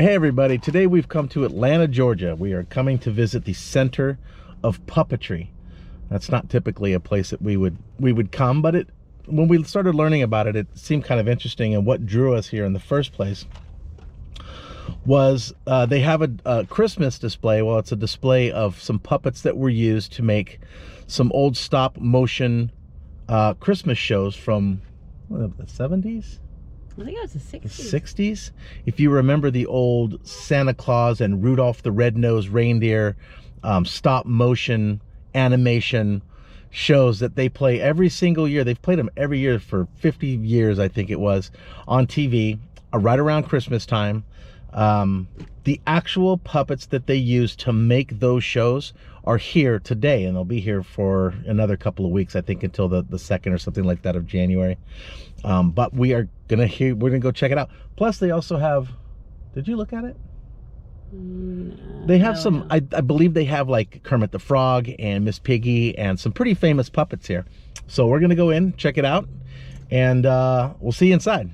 Hey everybody, today we've come to Atlanta, Georgia. We are coming to visit the Center of Puppetry. That's not typically a place that we would come, but when we started learning about it, it seemed kind of interesting, and what drew us here in the first place was they have a Christmas display. Well, it's a display of some puppets that were used to make some old stop motion Christmas shows from the 70s? I think it was the 60s. The 60s? If you remember the old Santa Claus and Rudolph the Red-Nosed Reindeer stop motion animation shows that they play every single year. They've played them every year for 50 years, I think it was, on TV, right around Christmas time. The actual puppets that they use to make those shows are here today, and they'll be here for another couple of weeks, I think until the 2nd or something like that of January. But we're gonna go check it out. Plus they also have, did you look at it? They have some, I believe they have like Kermit the Frog and Miss Piggy and some pretty famous puppets here. So we're gonna go in, check it out, and we'll see you inside.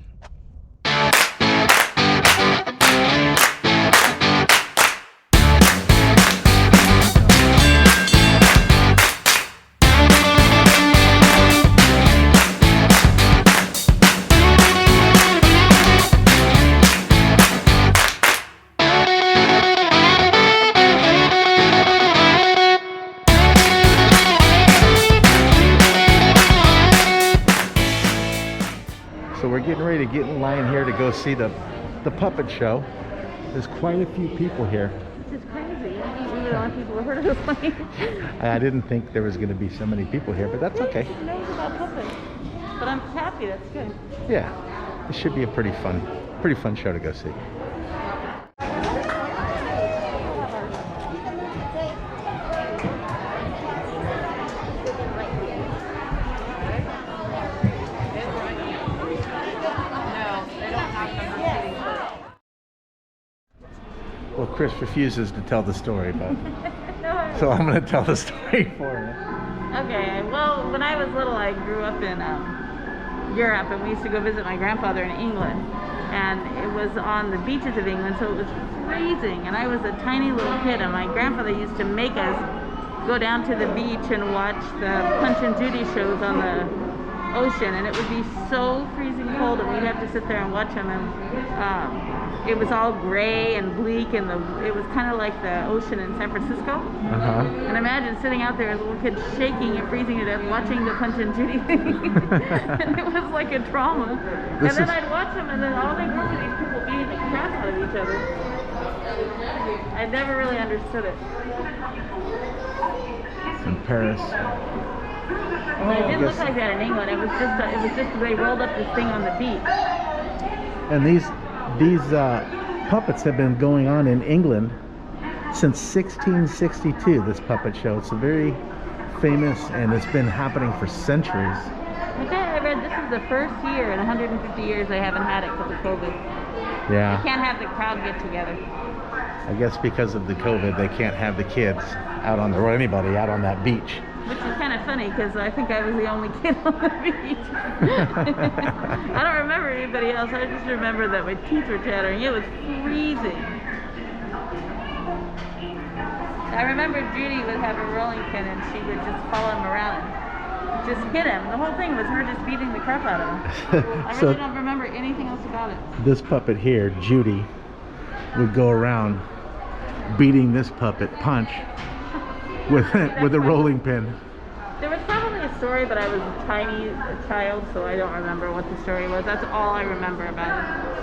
So we're getting ready to get in line here to go see the Puppet Show. There's quite a few people here. This is crazy. We were the only people who heard of this place. I didn't think there was going to be so many people here, but that's okay. Who knows about puppets? But I'm happy. That's good. Yeah, this should be a pretty fun show to go see. Well, Chris refuses to tell the story, but so I'm going to tell the story for him. Okay, well, when I was little, I grew up in Europe, and we used to go visit my grandfather in England, and it was on the beaches of England, so it was freezing, and I was a tiny little kid, and my grandfather used to make us go down to the beach and watch the Punch and Judy shows on the ocean, and it would be so freezing cold, and we'd have to sit there and watch them, and it was all gray and bleak, and it was kind of like the ocean in San Francisco. And imagine sitting out there as a little kid, shaking and freezing to death, watching the Punch and Judy thing. And it was like a trauma. And then I'd watch them, and then all they were these people beating the crap out of each other. I never really understood it. In Paris. It didn't look like that in England. It was just they rolled up this thing on the beach. And these puppets have been going on in England since 1662, this puppet show. It's a very famous, and it's been happening for centuries. Okay, I read this is the first year in 150 years they haven't had it because of COVID. Yeah. They can't have the crowd get together. I guess because of the COVID, they can't have the kids out on or anybody out on that beach. Which is kind of funny, because I think I was the only kid on the beach. I don't remember anybody else. I just remember that my teeth were chattering. It was freezing. I remember Judy would have a rolling pin, and she would just follow him around and just hit him. The whole thing was her just beating the crap out of him. I really don't remember anything else about it. This puppet here, Judy, would go around beating this puppet, Punch, with a rolling pin. There was probably a story, but I was a child, so I don't remember what the story was. That's all I remember about it.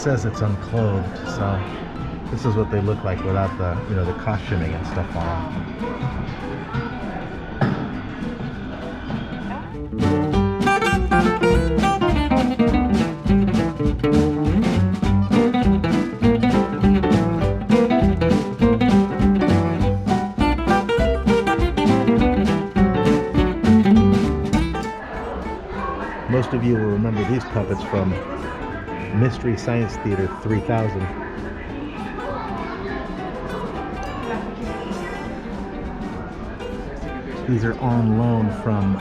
says it's unclothed, so this is what they look like without the, you know, the costuming and stuff on. Most of you will remember these puppets from Mystery Science Theater 3000. These are on loan from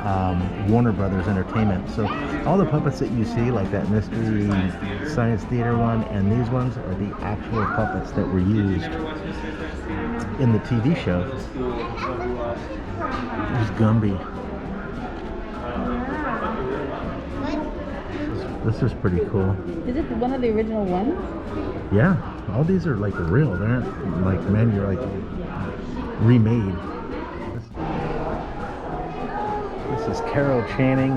Warner Brothers Entertainment. So all the puppets that you see, like that Mystery Science Theater one and these ones, are the actual puppets that were used in the TV show. There's Gumby. This is pretty cool. Is it one of the original ones? Yeah, all these are like real. They aren't like remade. This is Carol Channing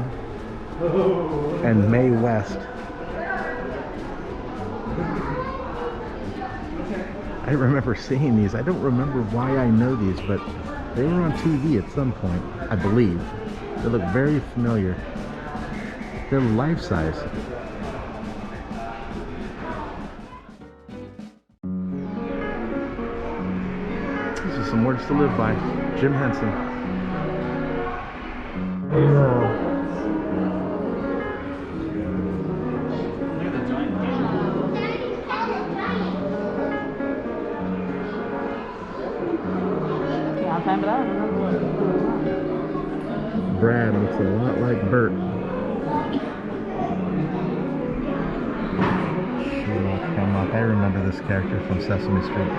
and Mae West. I remember seeing these. I don't remember why I know these, but they were on TV at some point, I believe. They look very familiar. They're life-size. This is some words to live by. Jim Henson. Brad looks a lot like Bert. I remember this character from Sesame Street.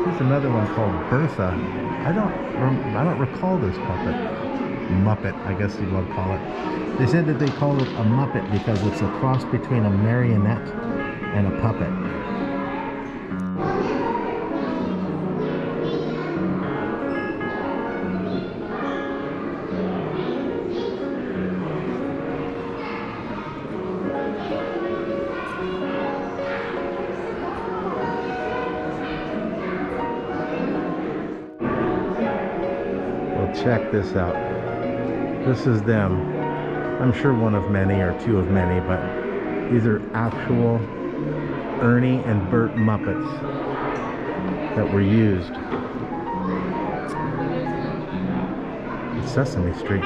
There's another one called Bertha. I don't recall this puppet. Muppet, I guess you would call it. They said that they call it a Muppet because it's a cross between a marionette and a puppet. Check this out. This is them. I'm sure one of many or two of many, but these are actual Ernie and Bert Muppets that were used in Sesame Street.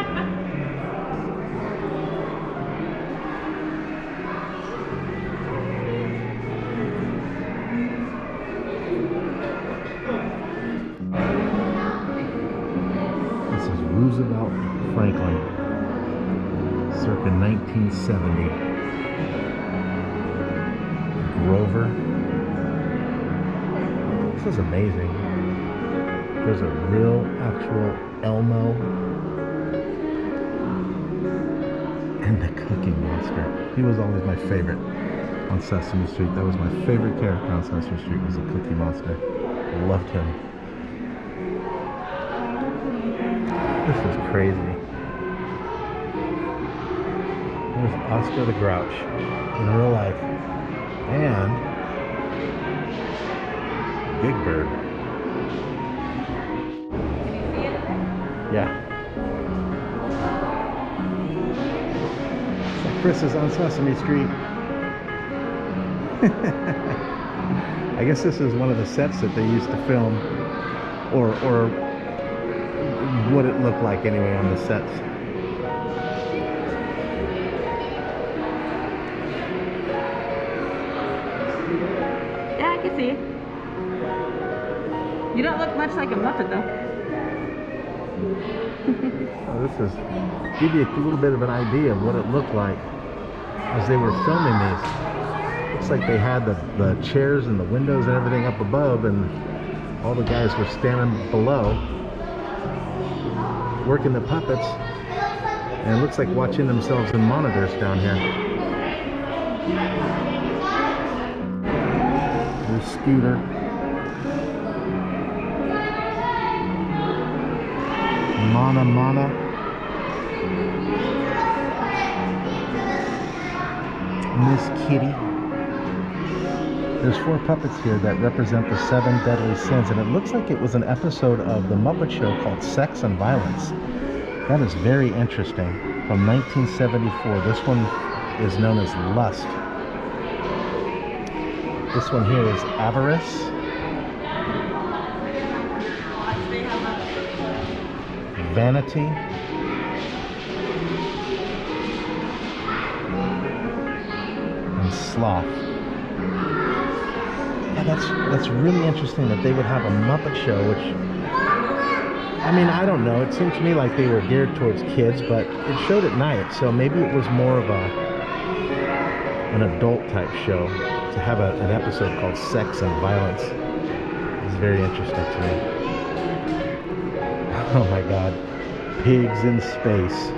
Roosevelt Franklin, circa 1970. Grover. This is amazing. There's a real, actual Elmo. And the Cookie Monster. He was always my favorite on Sesame Street. That was my favorite character on Sesame Street, was the Cookie Monster. I loved him. This is crazy. There's Oscar the Grouch in real life. And Big Bird. Yeah. So Chris is on Sesame Street. I guess this is one of the sets that they used to film, or what it looked like anyway on the sets. Yeah, I can see it. You don't look much like a Muppet though. This is give you a little bit of an idea of what it looked like as they were filming these. Looks like they had the chairs and the windows and everything up above, and all the guys were standing below working the puppets, and it looks like watching themselves in monitors down here. There's Scooter. Mana. Miss Kitty. There's 4 puppets here that represent the 7 deadly sins, and it looks like it was an episode of the Muppet Show called Sex and Violence. That is very interesting. From 1974. This one is known as Lust. This one here is Avarice. Vanity. And Sloth. Yeah, that's really interesting that they would have a Muppet Show, which, I mean, I don't know. It seemed to me like they were geared towards kids, but it showed at night, so maybe it was more of an adult type show. To have an episode called Sex and Violence is very interesting to me. Oh my God. Pigs in space.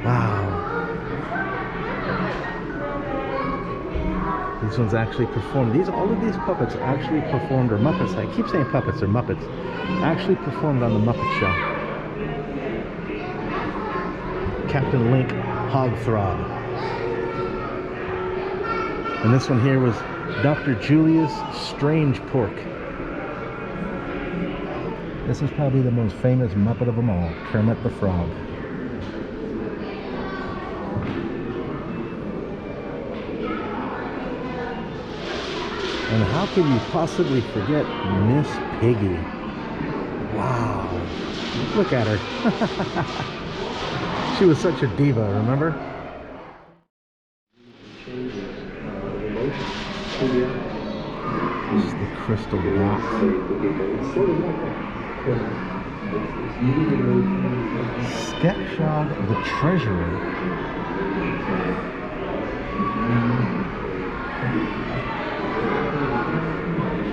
Wow. These ones actually performed. All of these puppets actually performed, or Muppets, I keep saying puppets, or Muppets, actually performed on the Muppet Show. Captain Link Hogthrob. And this one here was Dr. Julius Strange Pork. This is probably the most famous Muppet of them all, Kermit the Frog. And how can you possibly forget Miss Piggy? Wow. Look at her. She was such a diva, remember? This is the crystal rock. Sketchog the Treasurer.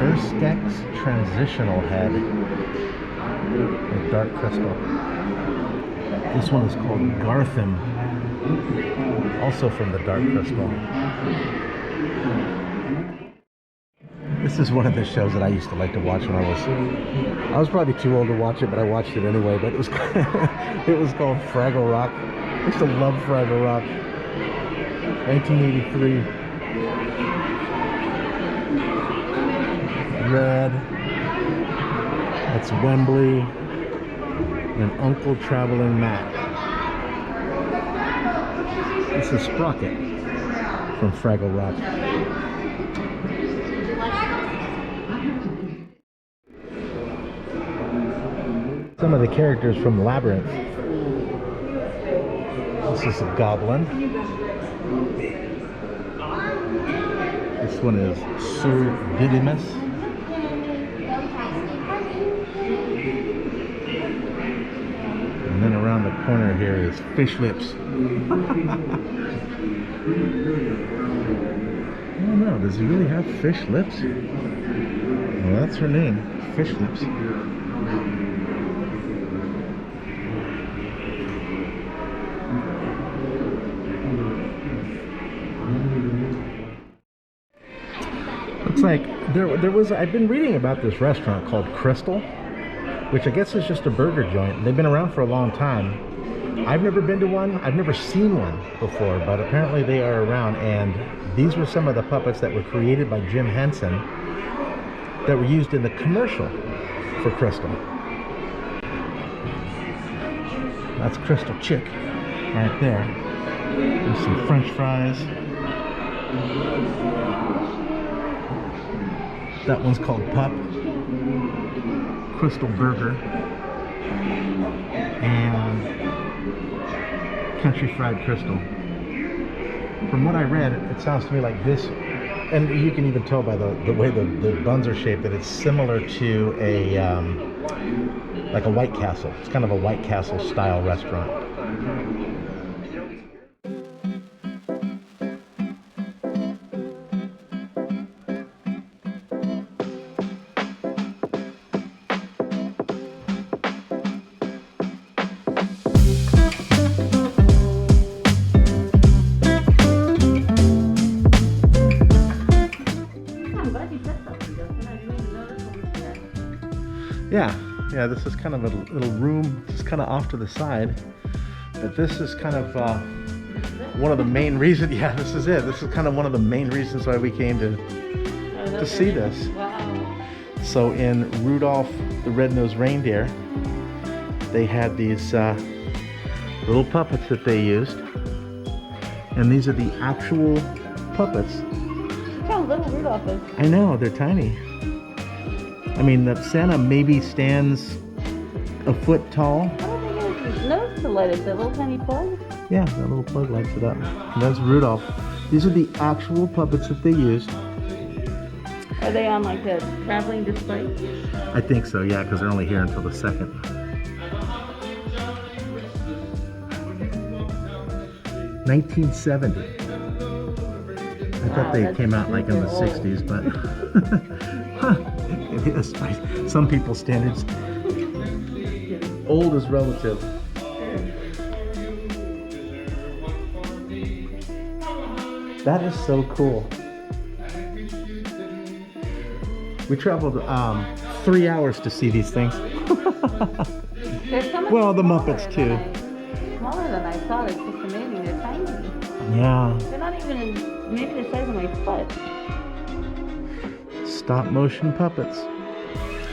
Erskex Transitional Head with dark crystal. This one is called Garthim, also from the dark crystal. This is one of the shows that I used to like to watch when I was probably too old to watch it, but I watched it anyway. But it was it was called Fraggle Rock. I used to love Fraggle Rock. 1983. Red. That's Wembley. And Uncle Traveling Matt. This is Sprocket from Fraggle Rock. Some of the characters from Labyrinth. This is a goblin. This one is Sir Didymus. And then around the corner here is Fish Lips. I don't know, does he really have fish lips? Well, that's her name, Fish Lips. Looks like there was, I've been reading about this restaurant called Crystal, which I guess is just a burger joint. They've been around for a long time. I've never been to one. I've never seen one before, but apparently they are around, and these were some of the puppets that were created by Jim Henson that were used in the commercial for Crystal. That's Crystal Chick right there. There's some French fries. That one's called Pup. Crystal Burger. And Country Fried Crystal. From what I read, it sounds to me like this, and you can even tell by the way the buns are shaped that it's similar to a like a White Castle. It's kind of a White Castle style restaurant. Yeah, this is kind of a little room, just kind of off to the side. But this is kind of one of the main reasons. Yeah, this is it. This is kind of one of the main reasons why we came to see this. Wow. So in Rudolph the Red-Nosed Reindeer, they had these little puppets that they used, and these are the actual puppets. Look how little Rudolph is. I know, they're tiny. I mean, the Santa maybe stands a foot tall. I don't think his nose to light up. That little tiny plug. Yeah, that little plug lights it up. And that's Rudolph. These are the actual puppets that they used. Are they on like a traveling display? I think so, yeah, because they're only here until the 2nd. $1970. I thought they came out like in the 60s, but it is by some people's standards. Old is relative. That is so cool. We traveled 3 hours to see these things. Well, the Muppets too. Smaller than I thought. It's just amazing. They're tiny. Yeah. They're not even maybe the size of my foot. Stop motion puppets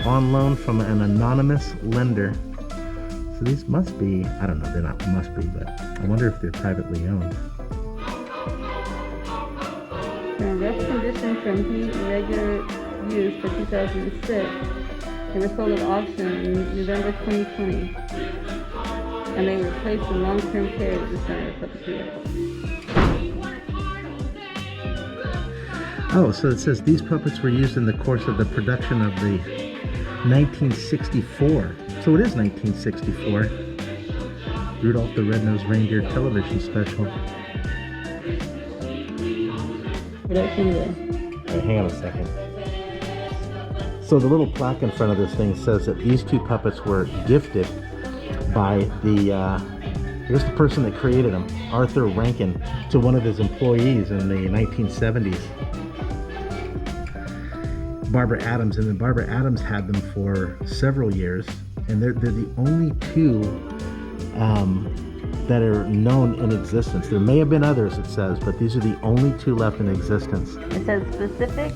on loan from an anonymous lender. So these must be, I don't know, they're not must be, but I wonder if they're privately owned. They're in rough condition from heat and regular use for 2006. They were sold at auction in November 2020. And they were placed in long-term care at the Center of Puppetry. Oh, so it says these puppets were used in the course of the production of the 1964. So it is 1964. Rudolph the Red-Nosed Reindeer television special. Production Hey, hang on a second. So the little plaque in front of this thing says that these two puppets were gifted by the, I guess the person that created them, Arthur Rankin, to one of his employees in the 1970s. Barbara Adams, and then Barbara Adams had them for several years, and they're the only two that are known in existence. There may have been others, it says, but these are the only two left in existence. It says specific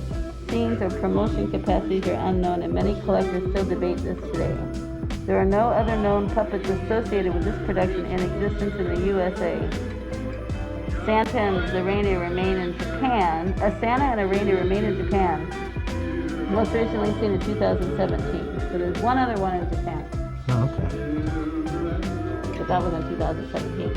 scenes or promotion capacities are unknown, and many collectors still debate this today. There are no other known puppets associated with this production in existence in the USA. Santa and the reindeer remain in Japan. Santa and a reindeer remain in Japan. Most recently seen in 2017. So there's one other one in Japan. Oh, okay. But that was in 2017.